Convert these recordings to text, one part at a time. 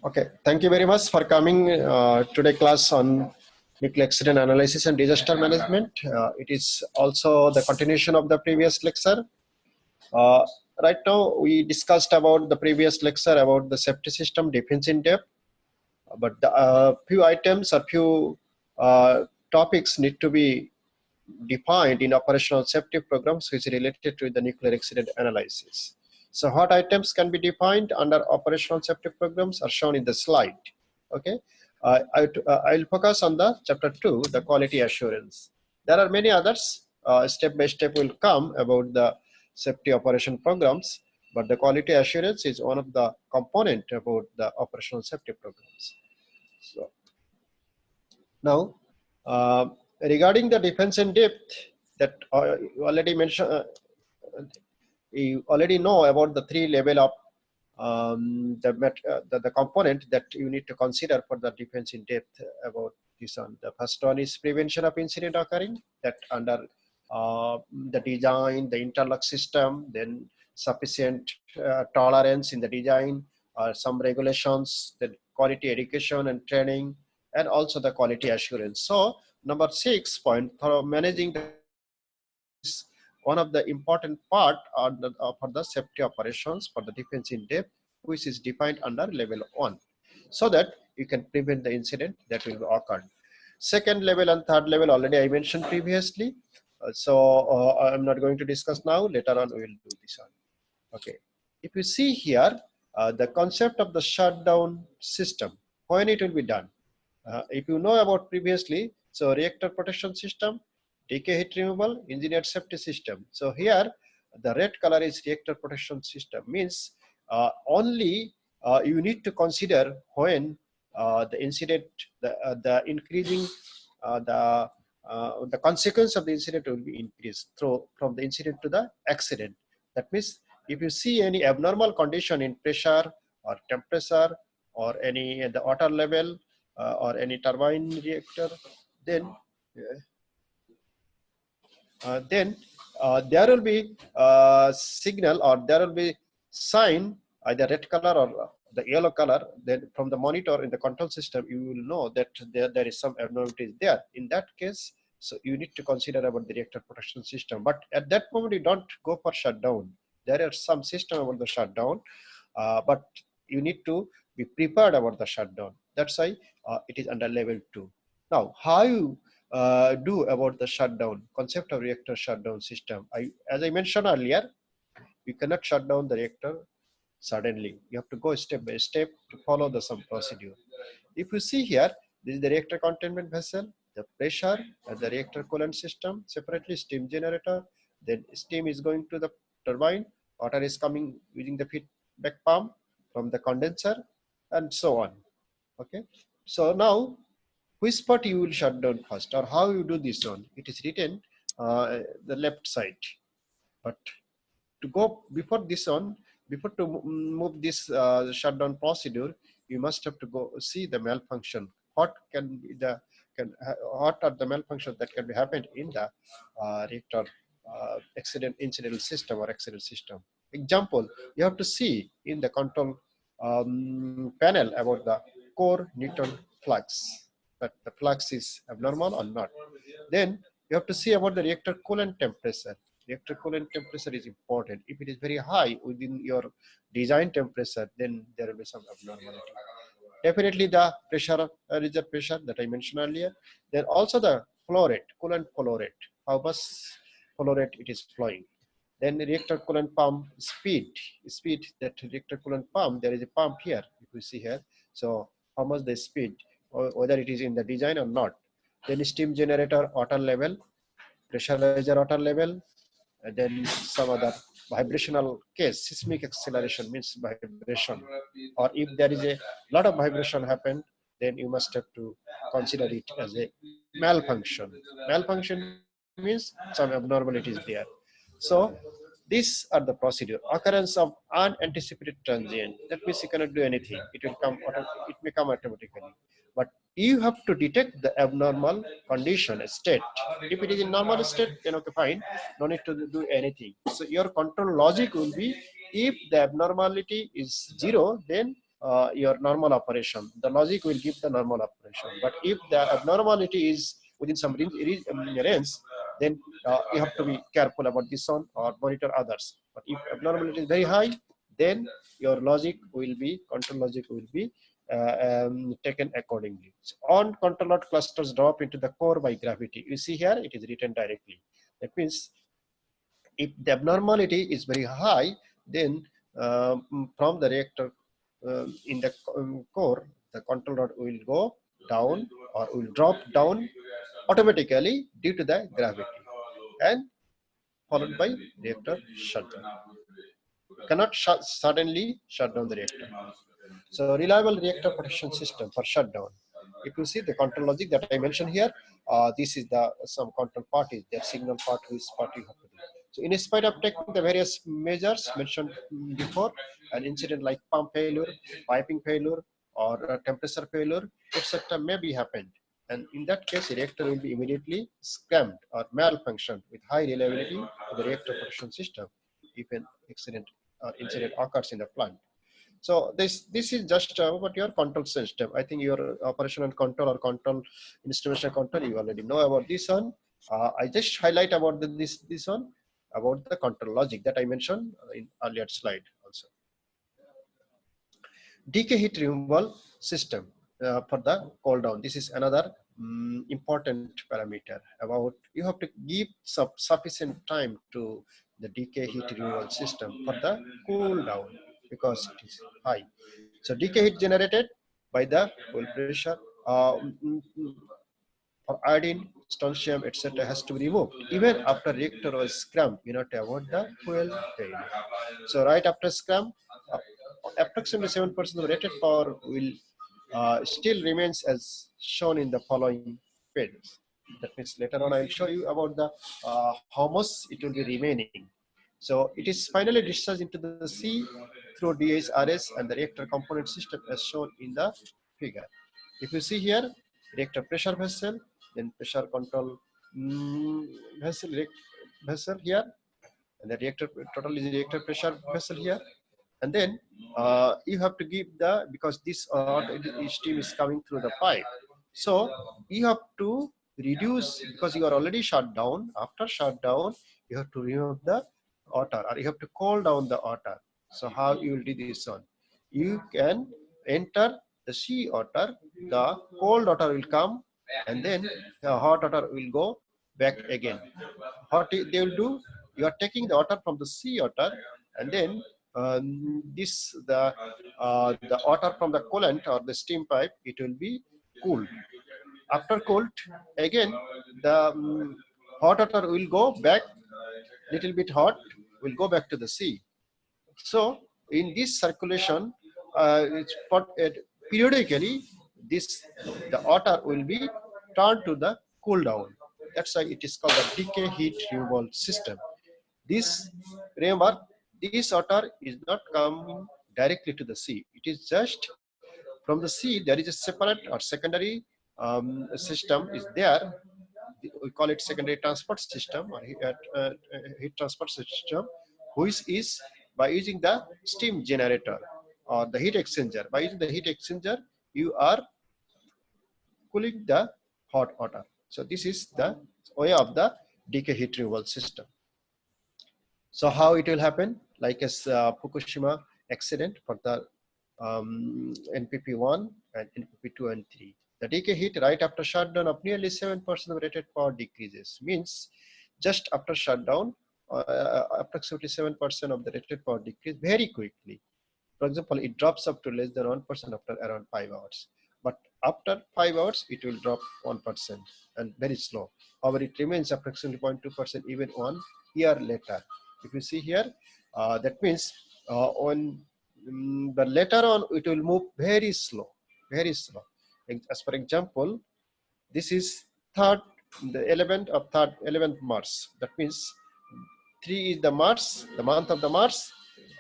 Okay, thank you very much for coming today class on nuclear accident analysis and disaster management. It is also the continuation of the previous lecture. Right now, we discussed about the previous lecture about the safety system defense in depth, but the few items or few topics need to be defined in operational safety programs which is related to the nuclear accident analysis. So what items can be defined under operational safety programs are shown in the slide. Okay, I'll focus on the chapter 2, the quality assurance. There are many others, step by step will come about the safety operation programs, but the quality assurance is one of the component about the operational safety programs. So now, regarding the defense in depth, that you already mentioned, you already know about the three level of the component that you need to consider for the defense in depth about this one. The first one is prevention of incident occurring, that under the design, the interlock system, then sufficient tolerance in the design, some regulations, then quality education and training, and also the quality assurance. So number 6 point for managing this, one of the important part for the safety operations for the defense in depth, which is defined under level 1, so that you can prevent the incident that will occur. Second level and third level already I mentioned previously, I'm not going to discuss now. Later on we will do this one. Okay, if you see here the concept of the shutdown system, when it will be done. If you know about previously, so reactor protection system, decay heat removal, engineered safety system. So here the red color is reactor protection system, means only you need to consider when the incident, the increasing the consequence of the incident will be increased from the incident to the accident. That means if you see any abnormal condition in pressure or temperature or any at the water level or any turbine reactor, then there will be signal, or there will be sign, either red color or the yellow color. Then from the monitor in the control system, you will know that there is some abnormality there. In that case, so you need to consider about the reactor protection system. But at that moment, you don't go for shutdown. There are some system about the shutdown, but you need to be prepared about the shutdown. That's why it is under level 2. Now, how you do about the shutdown, concept of reactor shutdown system? As I mentioned earlier, you cannot shut down the reactor suddenly. You have to go step by step to follow the some procedure. If you see here, this is the reactor containment vessel, the pressure and the reactor coolant system, separately steam generator, then steam is going to the turbine, water is coming using the feedback pump from the condenser, and so on. Okay, so now which part you will shut down first, or how you do this one? It is written the left side. But to go before this one, before to move this shutdown procedure, you must have to go see the malfunction. What can be the what are the malfunctions that can be happened in the reactor incidental system or accident system? Example, you have to see in the control panel about the core neutron flux, that the flux is abnormal or not. Then you have to see about the reactor coolant temperature. Reactor coolant temperature is important. If it is very high within your design temperature, then there will be some abnormality. Definitely the pressure, reserve pressure that I mentioned earlier. Then also the flow rate, coolant flow rate, how much flow rate it is flowing. Then reactor coolant pump speed that reactor coolant pump, there is a pump here, if you see here. So how much the speed, or whether it is in the design or not. Then steam generator water level, pressurizer water level, and then some other vibrational case, seismic acceleration means vibration, or if there is a lot of vibration happen, then you must have to consider it as a malfunction. Malfunction means some abnormalities there. So these are the procedure. Occurrence of unanticipated transient, that means you cannot do anything, it will come, it may come automatically, but you have to detect the abnormal condition state. If it is in normal state, then okay, fine, no need to do anything. So your control logic will be If the abnormality is 0, then your normal operation, the logic will give the normal operation. But if the abnormality is within some range, then you have to be careful about this one or monitor others. But if abnormality is very high, then your logic will be, control logic will be taken accordingly. So on control node clusters drop into the core by gravity. You see here, it is written directly. That means if the abnormality is very high, then from the reactor in the core, the control rod will go down or will drop down automatically due to the gravity, and followed by reactor shutdown. Cannot suddenly shut down the reactor. So reliable reactor protection system for shutdown. If you see the control logic that I mentioned here, this is the some control part is their signal part, which part you have to do. So in spite of taking the various measures mentioned before, an incident like pump failure, piping failure, or temperature failure, etc. may be happened. And in that case, the reactor will be immediately scrammed or malfunctioned with high reliability of the reactor protection system if an accident or incident occurs in the plant. So this is just about your control system. I think your operation and control or control instrumentation control, you already know about this one. I just highlight about this one about the control logic that I mentioned in earlier slide also. Decay heat removal system for the cool down. This is another important parameter about you have to give sufficient time to the decay heat removal system for the cool down because it is high. So decay heat generated by the oil pressure for iodine, strontium, etc. has to be removed even after reactor was scrammed in order to avoid the fuel failure. So right after scram, approximately 7% of rated power will still remains as shown in the following pages. That means later on I will show you about the how much it will be remaining. So it is finally discharged into the sea through DHRS and the reactor component system as shown in the figure. If you see here, reactor pressure vessel, then pressure control vessel, vessel here, and the reactor total is reactor pressure vessel here, and then you have to give the, because this steam is coming through the pipe, so you have to reduce because you are already shut down. After shutdown, you have to remove the water or you have to cool down the water. So how you will do this one? You can enter the sea water, the cold water will come, and then the hot water will go back again. What they will do, you are taking the water from the sea water, and then this the water from the coolant or the steam pipe, it will be cooled. After cooled, again the hot water will go back, little bit hot, will go back to the sea. So in this circulation, periodically this the water will be turned to the cool down. That's why it is called the decay heat removal system. This, remember, this water is not coming directly to the sea. It is just from the sea. There is a separate or secondary system is there. We call it secondary transport system or heat transport system, which is by using the steam generator or the heat exchanger. By using the heat exchanger, you are cooling the hot water. So this is the way of the decay heat removal system. So how it will happen? Like as Fukushima accident for the NPP1 and NPP2 and 3. The decay heat right after shutdown of nearly 7% of rated power decreases. Means just after shutdown, approximately 7% of the rated power decrease very quickly. For example, it drops up to less than 1% after around 5 hours. But after 5 hours, it will drop 1% and very slow. However, it remains approximately 0.2% even 1 year later. If you see here, that means on the later on, it will move very slow, very slow. As for example, this is the 11th March. That means 3 is the March, the month of the March,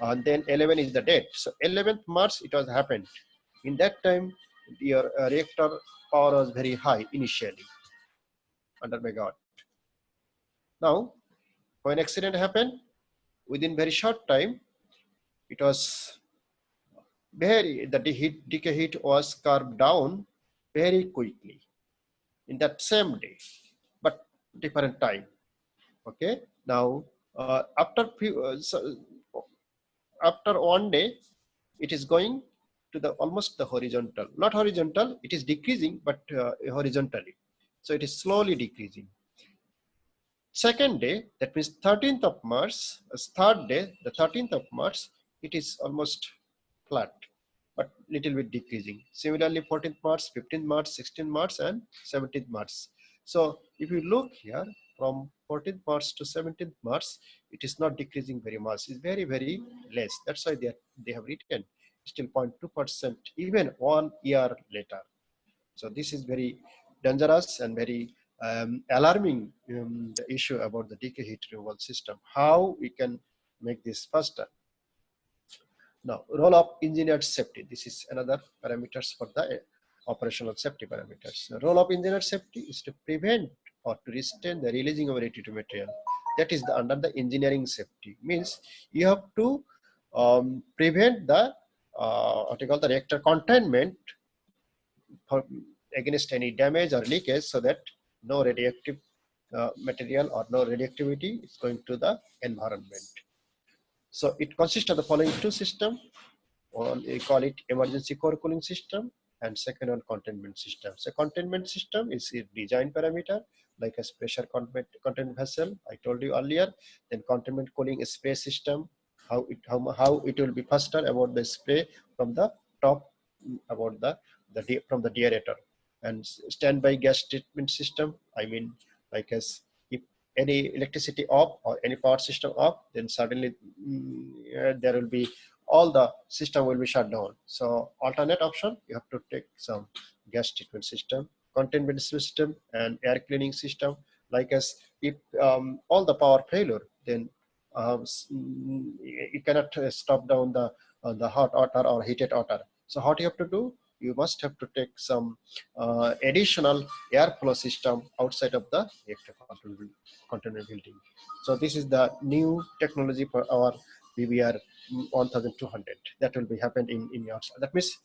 and then 11 is the date. So 11th March it was happened. In that time, your reactor power was very high initially, 100 megawatt. Now, when accident happened, within very short time, it was the decay heat was carved down very quickly in that same day, but different time. Okay, now after one day, it is going to the almost the horizontal, not horizontal, it is decreasing, but horizontally. So it is slowly decreasing. Second day, that means 13th of March, third day, the 13th of March, it is almost flat, but little bit decreasing. Similarly, 14th March, 15th March, 16th March, and 17th March. So if you look here, from 14th March to 17th March, it is not decreasing very much. It's very, very less. That's why they have written still 0.2% even 1 year later. So this is very dangerous and very alarming the issue about the decay heat removal system. How we can make this faster? Now, role of engineered safety. This is another parameters for the operational safety parameters. The role of engineered safety is to prevent or to restrain the releasing of radioactive material. That is under the engineering safety. Means you have to prevent the what you call the reactor containment for, against any damage or leakage, so that no radioactive material or no radioactivity is going to the environment. So it consists of the following two systems. One, we call it emergency core cooling system, and second one, containment system. So containment system is a design parameter, like a pressure containment vessel I told you earlier. Then containment cooling spray system, how it will be faster about the spray from the top, about the from the deaerator. And standby gas treatment system, I mean, like as if any electricity off or any power system off, then suddenly there will be all the system will be shut down. So alternate option, you have to take some gas treatment system, containment system, and air cleaning system. Like as if all the power failure, then you cannot stop down the hot water or heated water. So what you have to do, you must have to take some additional airflow system outside of the reactor container building. So this is the new technology for our BBR 1200 that will be happened in outside. That means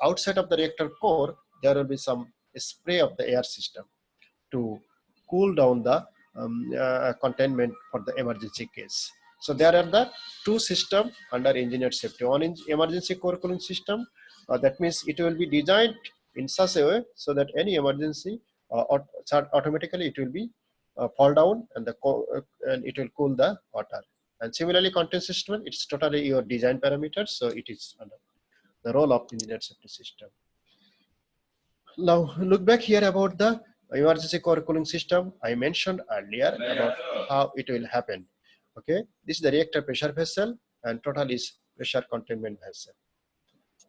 outside of the reactor core, there will be some spray of the air system to cool down the containment for the emergency case. So there are the two systems under engineered safety. One is emergency core cooling system. That means it will be designed in such a way so that any emergency automatically it will be fall down, and and it will cool the water. And similarly, containment system, it's totally your design parameters, so it is under the role of engineered safety system. Now look back here about the emergency core cooling system I mentioned earlier about how it will happen. Okay, this is the reactor pressure vessel, and total is pressure containment vessel.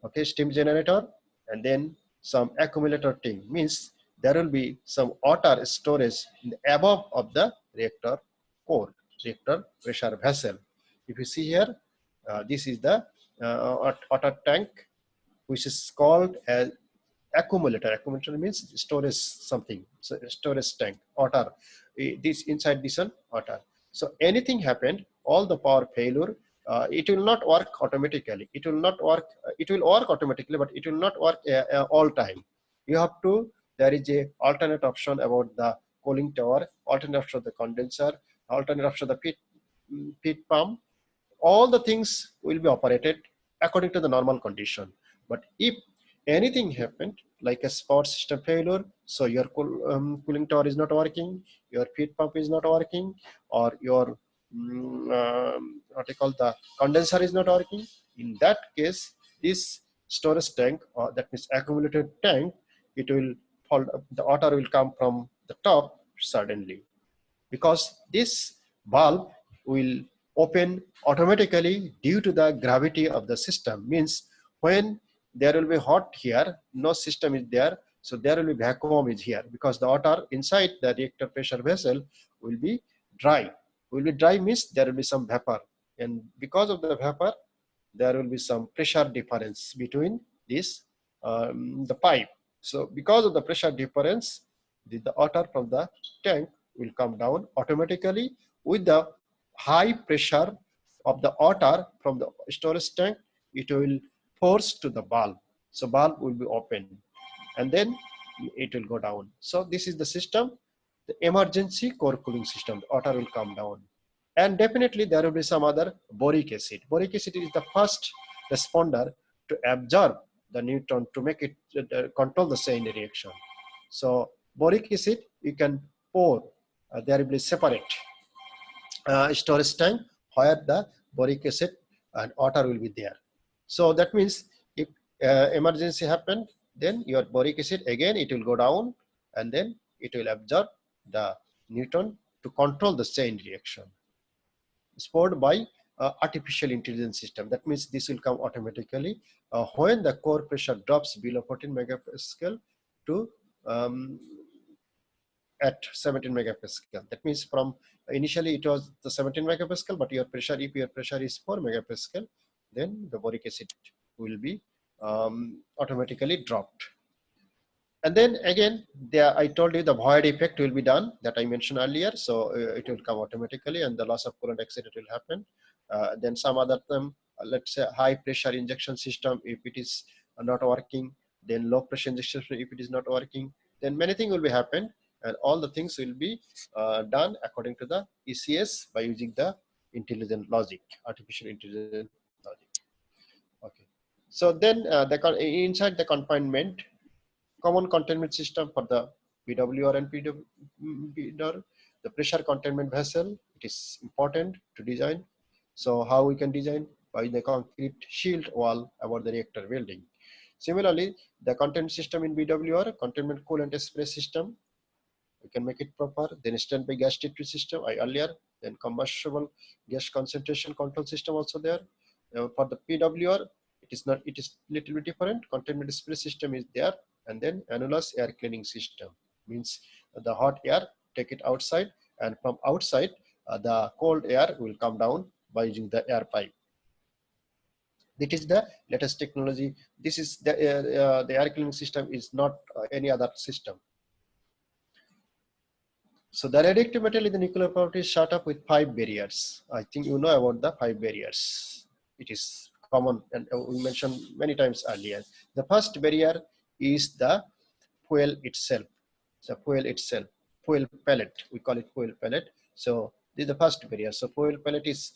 Okay, steam generator, and then some accumulator tank, means there will be some water storage in the above of the reactor core, reactor pressure vessel. If you see here, this is the water tank, which is called as accumulator. Accumulator means storage something. So storage tank, water. This inside this one, water. So anything happened, all the power failure, it will not work automatically. It will not work. It will work automatically, but it will not work all time. You have to. There is a alternate option about the cooling tower, alternate option of the condenser, alternate option of the pit pump. All the things will be operated according to the normal condition. But if anything happened, like a power system failure, so your cooling tower is not working, your feed pump is not working, or your what you call the condenser is not working, in that case, this storage tank, or that means accumulated tank, it will fall, the water will come from the top suddenly, because this valve will open automatically due to the gravity of the system. Means when there will be hot here, no system is there, so there will be vacuum is here, because the water inside the reactor pressure vessel will be dry. Will be dry means there will be some vapor, and because of the vapor, there will be some pressure difference between this the pipe. So because of the pressure difference, the water from the tank will come down automatically with the high pressure of the water from the storage tank, it will force to the valve. So valve will be open and then it will go down. So this is the system, the emergency core cooling system. The water will come down. And definitely there will be some other boric acid. Boric acid is the first responder to absorb the neutron to make it control the chain reaction. So boric acid you can pour, there will be separate storage tank where the boric acid and water will be there. So that means if emergency happened, then your boric acid again it will go down and then it will absorb the neutron to control the chain reaction. Stored by artificial intelligence system. That means this will come automatically when the core pressure drops below 14 megapascal to at 17 megapascal. That means from initially it was the 17 megapascal, but your pressure, if your pressure is 4 megapascal, then the boric acid will be automatically dropped. And then again, I told you the void effect will be done that I mentioned earlier. So it will come automatically and the loss of coolant accident will happen. Then some other term, let's say high pressure injection system, if it is not working, then low pressure injection system, if it is not working, then many things will be happen. And all the things will be done according to the ECS by using the intelligent logic, artificial intelligent logic. Okay. So then inside the confinement, common containment system for the PWR and PWR, the pressure containment vessel, it is important to design. So how we can design? By the concrete shield wall about the reactor building. Similarly, the containment system in BWR, containment coolant spray system, we can make it proper. Then standby gas treatment system, I earlier, then combustible gas concentration control system also there. For the PWR, it is not, it is little bit different. Containment spray system is there, and then annulus air cleaning system means the hot air take it outside, and from outside the cold air will come down by using the air pipe. That is the latest technology. This is the air cleaning system is not any other system. So the radioactive material in the nuclear property is shot up with 5 barriers. I think you know about the 5 barriers. It is common and we mentioned many times earlier. The first barrier is the fuel itself. The fuel itself, fuel pellet. We call it fuel pellet. So this is the first barrier. So fuel pellet is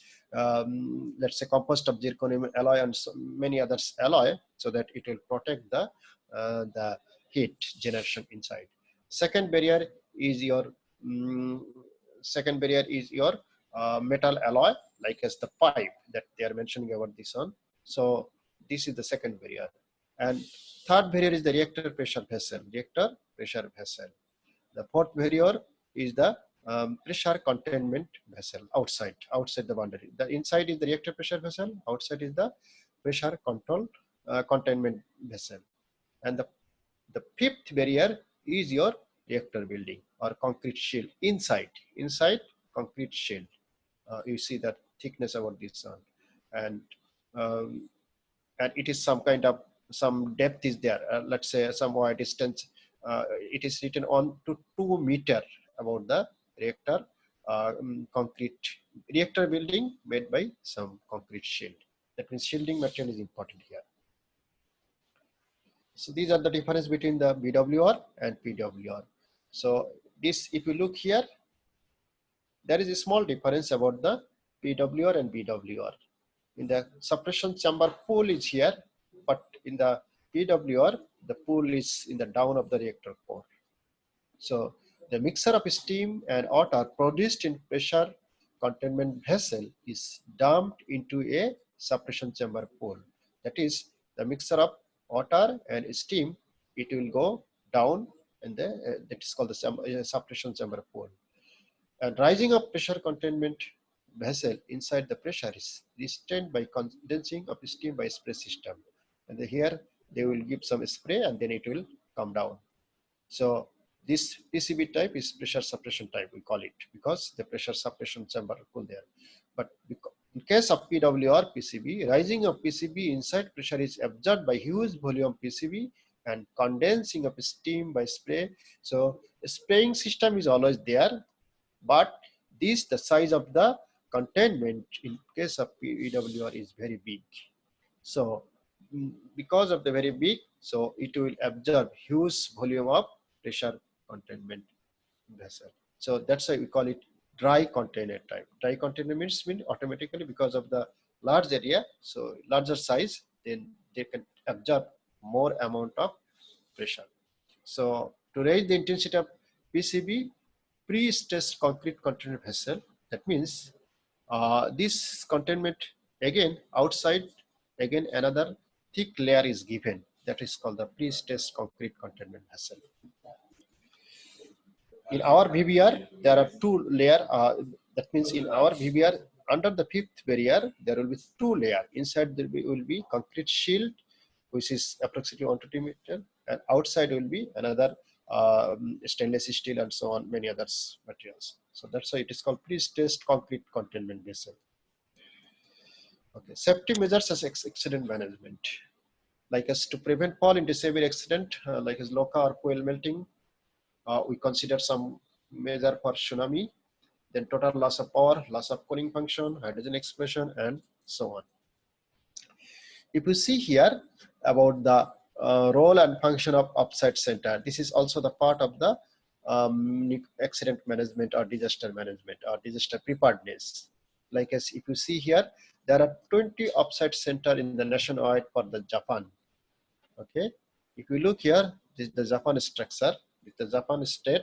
let's say composed of zirconium alloy and so many others alloy, so that it will protect the heat generation inside. Second barrier is your metal alloy, like as the pipe that they are mentioning about this one. So this is the second barrier. And third barrier is the reactor pressure vessel. Reactor pressure vessel. The fourth barrier is the pressure containment vessel outside the boundary. The inside is the reactor pressure vessel. Outside is the pressure control containment vessel. And the fifth barrier is your reactor building or concrete shield inside concrete shield. You see that thickness about this one, and it is some kind of some depth is there. Let's say some wide distance. It is written on to 2 meter about the reactor concrete reactor building made by some concrete shield. That means shielding material is important here. So these are the difference between the BWR and PWR. So this, if you look here, there is a small difference about the PWR and BWR. In the suppression chamber, pool is here, but in the PWR, the pool is in the down of the reactor core. So the mixture of steam and water produced in pressure containment vessel is dumped into a suppression chamber pool. That is, the mixture of water and steam, it will go down, and that is called the suppression chamber pool. And rising of pressure containment vessel inside the pressure is restrained by condensing of steam by spray system. And here they will give some spray and then it will come down. So this PCB type is pressure suppression type, we call it, because the pressure suppression chamber cool there. But in case of PWR PCB, rising of PCB inside pressure is absorbed by huge volume PCB and condensing of steam by spray. So spraying system is always there, but this the size of the containment in case of PWR is very big. So because of the very big, so it will absorb huge volume of pressure containment vessel. So that's why we call it dry container type. Dry container means automatically because of the large area, so larger size, then they can absorb more amount of pressure. So to raise the intensity of PCB, pre-stressed concrete container vessel, that means this containment again outside, again another thick layer is given, that is called the pre-stressed concrete containment vessel. In our VBR, there are two layers. That means in our VBR, under the fifth barrier, there will be two layers. Inside there will be concrete shield, which is approximately 120 meter, and outside will be another stainless steel and so on, many others materials. So that's why it is called pre-stressed concrete containment vessel. Okay, safety measures as accident management, like as to prevent fall into severe accident, like as LOCA or fuel melting. We consider some measure for tsunami, then total loss of power, loss of cooling function, hydrogen explosion, and so on. If you see here about the role and function of upside center, this is also the part of the accident management or disaster preparedness. Like as if you see here, there are 20 upside center in the nationwide for the Japan. Okay, if you look here, this is the Japan structure, with the Japan state.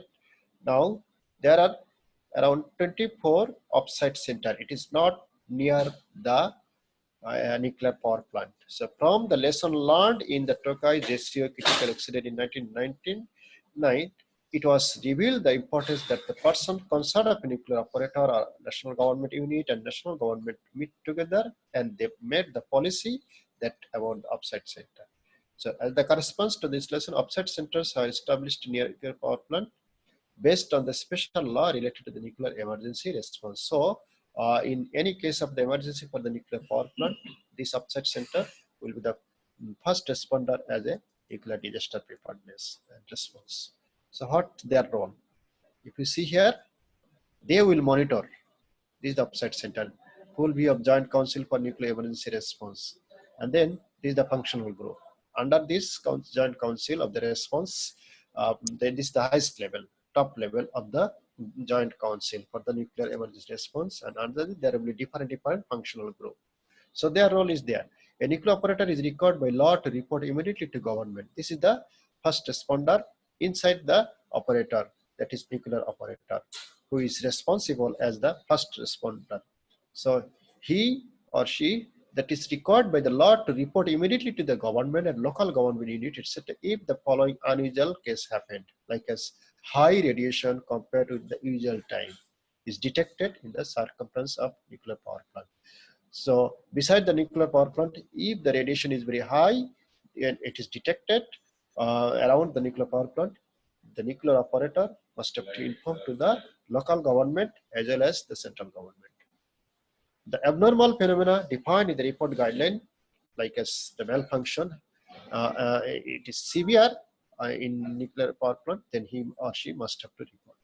Now there are around 24 offsite center. It is not near the nuclear power plant. So from the lesson learned in the Tokai JCO critical accident in 1999, it was revealed the importance that the person concerned of a nuclear operator or national government unit and national government meet together, and they made the policy that about the offsite center. So as the corresponds to this lesson, offsite centers are established near nuclear power plant based on the special law related to the nuclear emergency response. So in any case of the emergency for the nuclear power plant, this offsite center will be the first responder as a nuclear disaster preparedness and response. So what their role? If you see here, they will monitor. This is the offsite center, full view of Joint Council for Nuclear Emergency Response. And then this is the functional group. Under this Joint Council of the response, then this is the highest level, top level of the Joint Council for the Nuclear Emergency Response. And under this, there will be different functional group. So their role is there. A nuclear operator is required by law to report immediately to government. This is the first responder inside the operator, that is nuclear operator, who is responsible as the first responder. So he or she that is required by the law to report immediately to the government and local government unit, etc., if the following unusual case happened, like as high radiation compared to the usual time is detected in the circumference of nuclear power plant. So beside the nuclear power plant, if the radiation is very high and it is detected around the nuclear power plant, the nuclear operator must have to inform to the local government as well as the central government. The abnormal phenomena defined in the report guideline, like as the malfunction, it is severe in nuclear power plant, then he or she must have to report.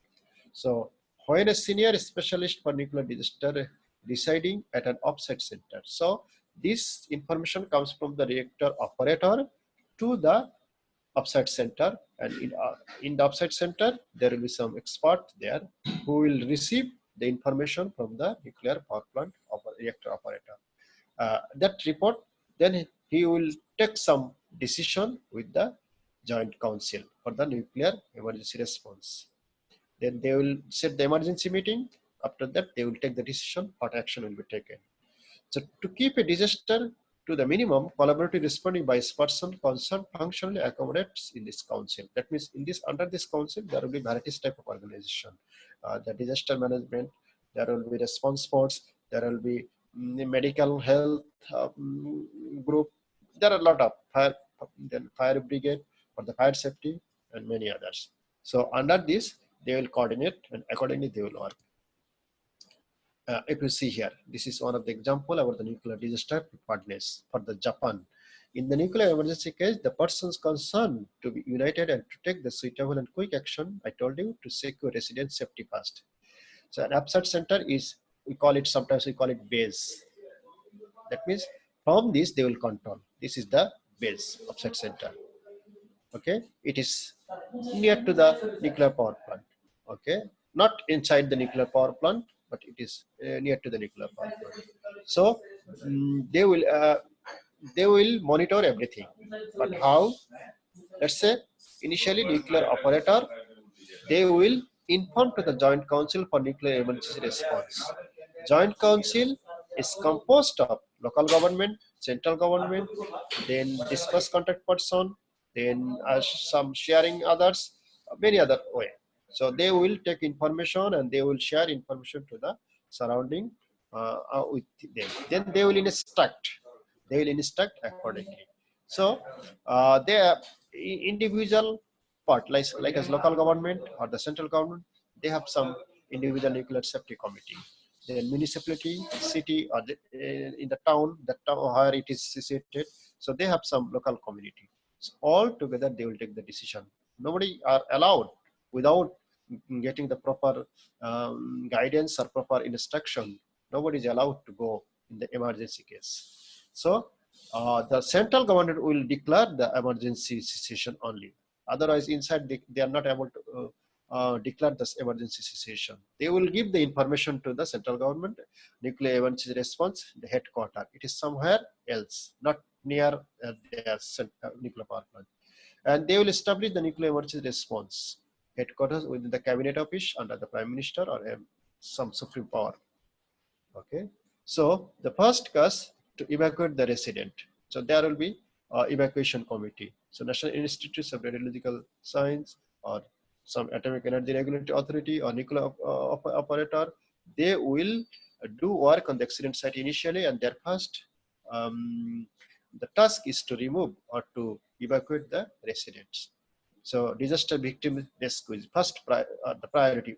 So when a senior specialist for nuclear disaster residing at an offsite center, so this information comes from the reactor operator to the offsite center, and in the offsite center there will be some expert there who will receive the information from the nuclear power plant reactor operator. That report, then he will take some decision with the Joint Council for the nuclear emergency response. Then they will set the emergency meeting. After that, they will take the decision what action will be taken. So to keep a disaster to the minimum, collaborative responding by person concerned functionally accommodates in this council. That means in this, under this council, there will be varieties type of organization. The disaster management, there will be response force, there will be medical health group. There are a lot of fire brigade for the fire safety and many others. So under this, they will coordinate and accordingly they will work. If you see here, this is one of the example about the nuclear disaster preparedness for the Japan. In the nuclear emergency case, the persons concerned to be united and to take the suitable and quick action, I told you, to secure resident safety first. So an upside center is we call it, sometimes we call it base. That means from this they will control. This is the base offset center. Okay, it is near to the nuclear power plant. Okay, not inside the nuclear power plant, but it is near to the nuclear power plant. So they will monitor everything. But how? Let's say initially nuclear operator, they will inform to the Joint Council for Nuclear Emergency Response. Joint Council is composed of local government, central government, then dispersed contact person, then some sharing others, many other way. So they will take information and they will share information to the surrounding with them. Then they will instruct. They will instruct accordingly. So they are individual part, like as local government or the central government, they have some individual nuclear safety committee. Then municipality, city, or in the town where it is situated, so they have some local community. So all together they will take the decision. Nobody are allowed without getting the proper guidance or proper instruction. Nobody is allowed to go in the emergency case. So the central government will declare the emergency situation only. Otherwise, inside they are not able to declare this emergency situation. They will give the information to the central government, nuclear emergency response, the headquarters. It is somewhere else, not near their nuclear power plant. And they will establish the nuclear emergency response headquarters within the cabinet office under the prime minister or some supreme power. Okay, so the first cause to evacuate the resident. So there will be evacuation committee. So National Institutes of Radiological Science or some Atomic Energy Regulatory Authority or nuclear operator, they will do work on the accident site initially, and their first the task is to remove or to evacuate the residents. So disaster victim rescue is first the priority.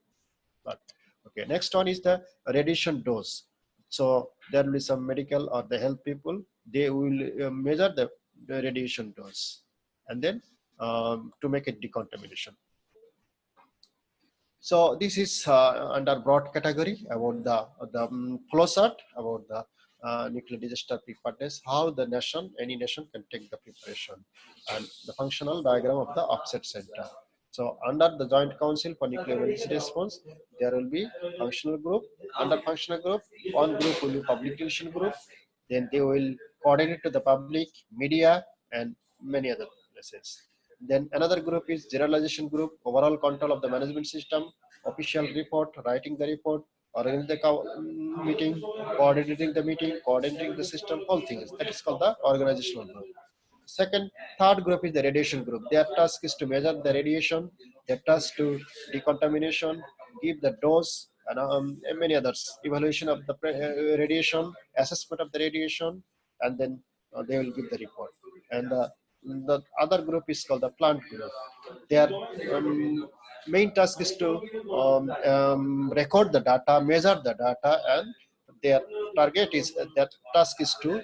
But okay, next one is the radiation dose. So there will be some medical or the health people. They will measure the radiation dose, and then to make it decontamination. So this is under broad category about the flow chart about the nuclear disaster preparedness, how the nation, any nation can take the preparation, and the functional diagram of the offset center. So under the Joint Council for Nuclear Emergency Response, there will be functional group. Under functional group, one group will be public relation group. Then they will coordinate to the public, media, and many other places. Then another group is generalization group, overall control of the management system, official report, writing the report, organizing the meeting, coordinating the system, all things. That is called the organizational group. Third group is the radiation group. Their task is to measure the radiation, their task to decontamination, give the dose, and many others. Evaluation of the radiation, assessment of the radiation, and then they will give the report. And the other group is called the plant group. Their main task is to record the data, measure the data, and their target is that task is to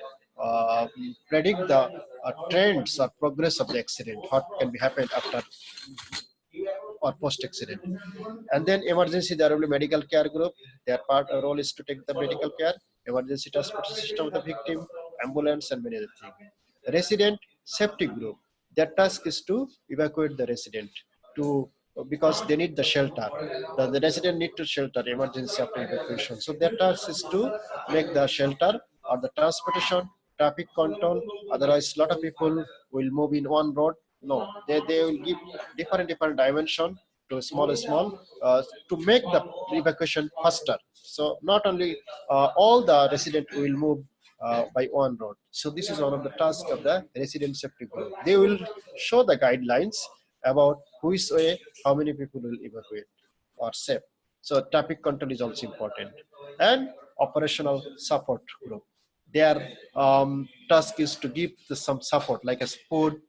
predict the trends or progress of the accident, what can be happen after or post accident. And then emergency, there will be medical care group. Their role is to take the medical care, emergency transport system of the victim, ambulance, and many other things. Resident safety group, their task is to evacuate the resident to because they need the shelter. The resident need to shelter emergency after evacuation. So their task is to make the shelter or the transportation, traffic control. Otherwise, a lot of people will move in one road. No, they will give different dimension to small to make the evacuation faster. So not only all the resident will move by one road. So this is one of the tasks of the resident safety group. They will show the guidelines about which way, how many people will evacuate or save. So traffic control is also important. And operational support group. Their task is to give some support like as food,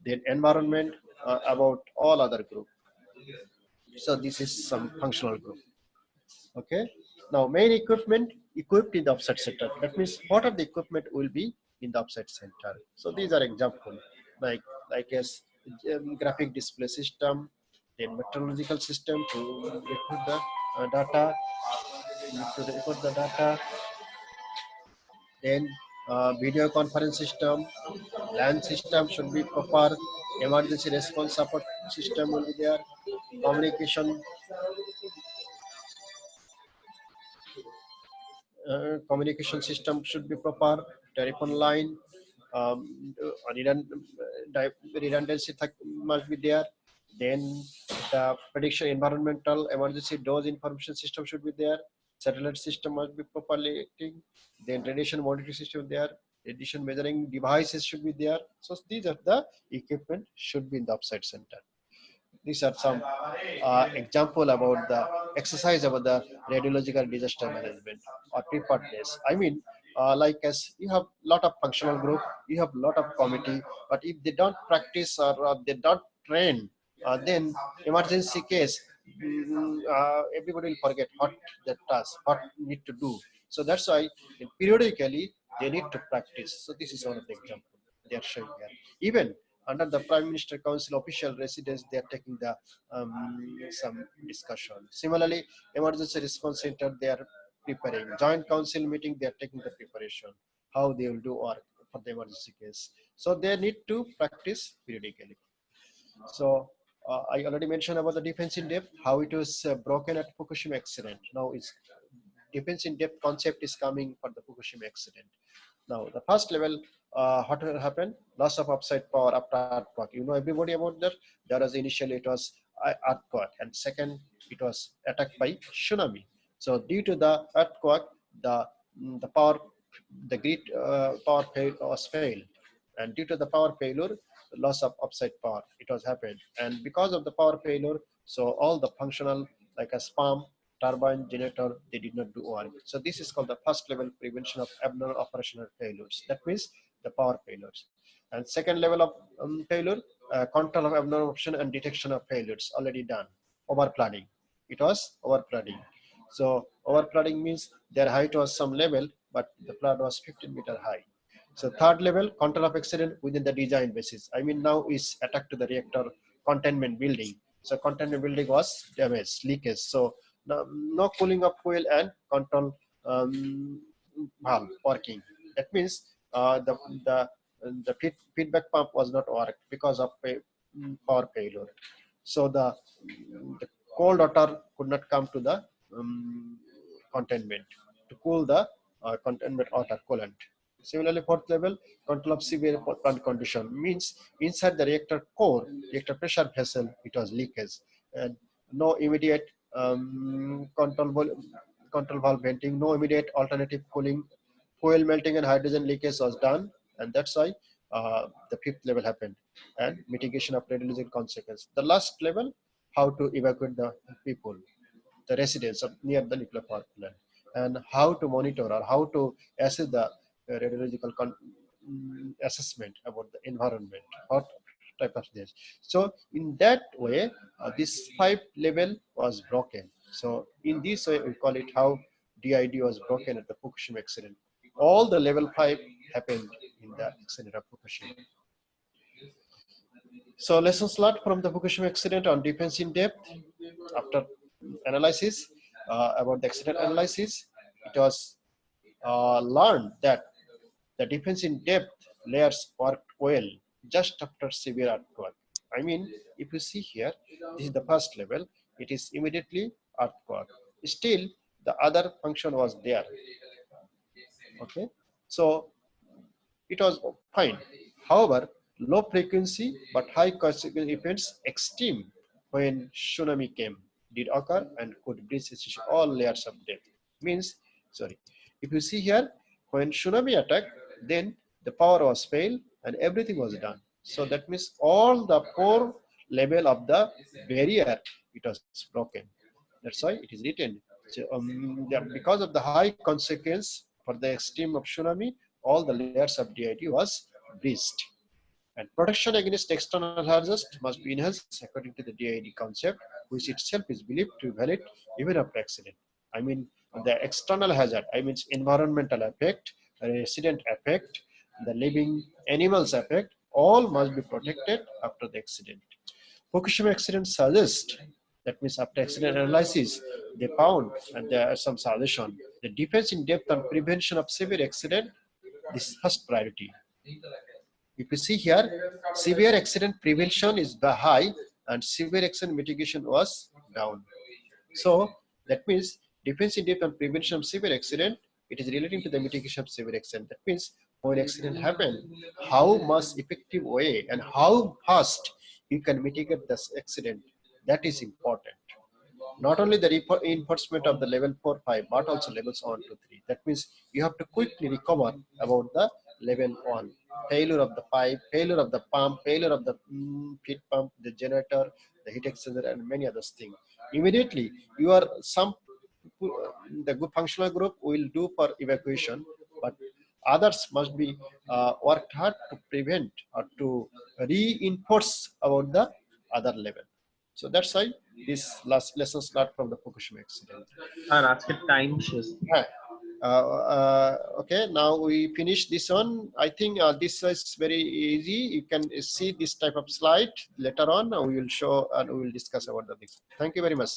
then environment, about all other group. So this is some functional group. Okay. Now main equipment equipped in the offset center. That means what are the equipment will be in the offset center. So these are example like as graphic display system, then meteorological system to record the data, You need to record the data. Then video conference system, LAN system should be proper. Emergency response support system will be there. Communication system should be proper. Telephone line, redundancy must be there. Then the prediction environmental emergency dose information system should be there. Satellite system must be properly acting. Then radiation monitoring system there. Radiation measuring devices should be there. So these are the equipment should be in the upside center. These are some example about the exercise about the radiological disaster management or preparedness. I mean, like as you have lot of functional group, you have lot of committee, but if they don't practice or they don't train, then emergency case, everybody will forget what the task, what need to do. So that's why periodically they need to practice. So this is one of the example they are showing here. Even under the Prime Minister Council official residence, they are taking the some discussion. Similarly, Emergency Response Center, they are preparing. Joint Council meeting, they are taking the preparation, how they will do work for the emergency case. So they need to practice periodically. So I already mentioned about the defense in depth, how it was broken at Fukushima accident. Now it's defense in depth concept is coming for the Fukushima accident. Now, the first level, what will happen? Loss of upside power after earthquake. You know everybody about that. There was initially it was earthquake, and second it was attacked by tsunami. So due to the earthquake, the power, the grid power was failed, and due to the power failure, the loss of upside power it was happened, and because of the power failure, so all the functional like a spam turbine generator they did not do work. So this is called the first level prevention of abnormal operational failures. That means the power failures. And second level of failure, control of abnormal operation and detection of failures already done. Over flooding. It was over flooding. So over flooding means their height was some level, but the flood was 15-meter high. So third level, control of accident within the design basis. I mean now is attack to the reactor containment building. So containment building was damaged, leakage. So no cooling of fuel and control valve working. That means the feedback pump was not worked because of power failure. So the cold water could not come to the containment to cool the containment water coolant. Similarly, fourth level, control of severe plant condition means inside the reactor core, reactor pressure vessel, it was leakage, and no immediate control valve venting, no immediate alternative cooling, fuel melting and hydrogen leakage was done, and that's why the fifth level happened, and mitigation of radiological consequence. The last level, how to evacuate the people, the residents of near the nuclear power plant, and how to monitor or how to assess the radiological assessment about the environment, what type of this. So in that way, this 5 level was broken. So in this way, we call it how DID was broken at the Fukushima accident. All the level 5 happened in the accident of Fukushima. So lessons learned from the Fukushima accident on defense in depth. After analysis about the accident analysis, it was learned that the defense in depth layers worked well just after severe earthquake. I mean, if you see here, this is the first level. It is immediately earthquake. Still, the other function was there. Okay, so it was fine. However, low frequency but high consequence events extreme when tsunami came did occur and could breach all layers of depth. Means, sorry, if you see here, when tsunami attacked, then the power was failed and everything was done. So that means all the core level of the barrier, it was broken. That's why it is written. So, because of the high consequence for the extreme of tsunami, all the layers of DID was breached. And protection against external hazards must be enhanced according to the DID concept, which itself is believed to be valid even after accident. I mean, the external hazard, I mean environmental effect, resident effect, the living animals effect, all must be protected after the accident. Fukushima accident suggests That means after accident analysis, they found and there are some solution. The defense in depth and prevention of severe accident, this is first priority. If you see here, severe accident prevention is the high and severe accident mitigation was down. So that means defense in depth and prevention of severe accident, it is relating to the mitigation of severe accident. That means when accident happen, how much effective way and how fast you can mitigate this accident, that is important. Not only the reinforcement of the level 4, 5, but also levels 1 to 3. That means you have to quickly recover about the level 1. Failure of the pipe, failure of the pump, failure of the feed pump, the generator, the heat exchanger, and many other things. Immediately, you are the good functional group will do for evacuation, but others must be worked hard to prevent or to reinforce about the other level. So that's why this last lesson start from the Fukushima accident. আর আজকের time শেষ। Okay, now we finish this one. I think this is very easy. You can see this type of slide later on. We will show and we will discuss about the things. Thank you very much.